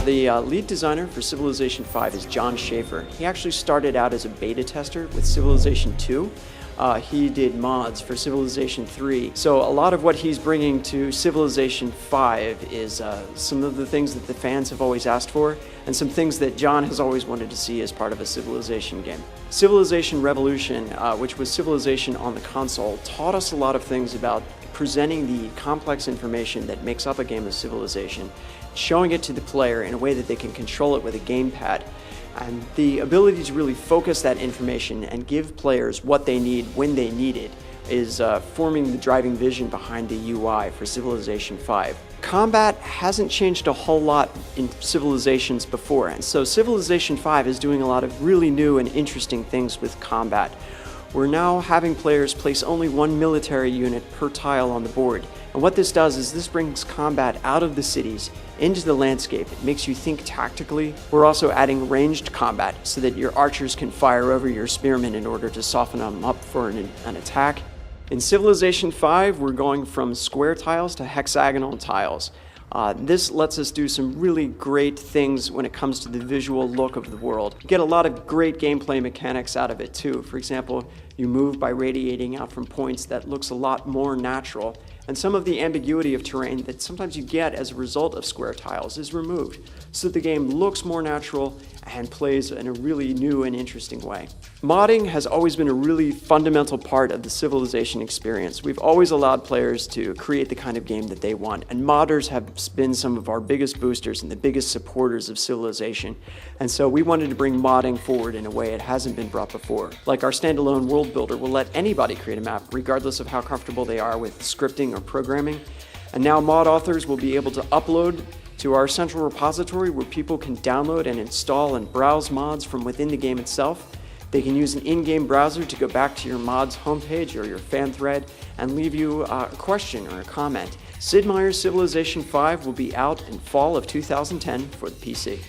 The lead designer for Civilization 5 is John Schaefer. He actually started out as a beta tester with Civilization 2. He did mods for Civilization 3. So a lot of what he's bringing to Civilization 5 is some of the things that the fans have always asked for, and some things that John has always wanted to see as part of a Civilization game. Civilization Revolution, which was Civilization on the console, taught us a lot of things about presenting the complex information that makes up a game of Civilization, showing it to the player in a way that they can control it with a gamepad. And the ability to really focus that information and give players what they need when they need it is forming the driving vision behind the UI for Civilization 5. Combat hasn't changed a whole lot in Civilizations before, and so Civilization 5 is doing a lot of really new and interesting things with combat. We're now having players place only one military unit per tile on the board. And what this does is this brings combat out of the cities into the landscape. It makes you think tactically. We're also adding ranged combat so that your archers can fire over your spearmen in order to soften them up for an attack. In Civilization 5, we're going from square tiles to hexagonal tiles. This lets us do some really great things when it comes to the visual look of the world. You get a lot of great gameplay mechanics out of it too. For example, you move by radiating out from points that looks a lot more natural, and some of the ambiguity of terrain that sometimes you get as a result of square tiles is removed, so the game looks more natural and plays in a really new and interesting way. Modding has always been a really fundamental part of the Civilization experience. We've always allowed players to create the kind of game that they want, and modders have been some of our biggest boosters and the biggest supporters of Civilization. And so we wanted to bring modding forward in a way it hasn't been brought before. Like our standalone world builder will let anybody create a map, regardless of how comfortable they are with scripting or programming. And now mod authors will be able to upload to our central repository where people can download and install and browse mods from within the game itself. They can use an in-game browser to go back to your mod's homepage or your fan thread and leave you a question or a comment. Sid Meier's Civilization 5 will be out in fall of 2010 for the PC.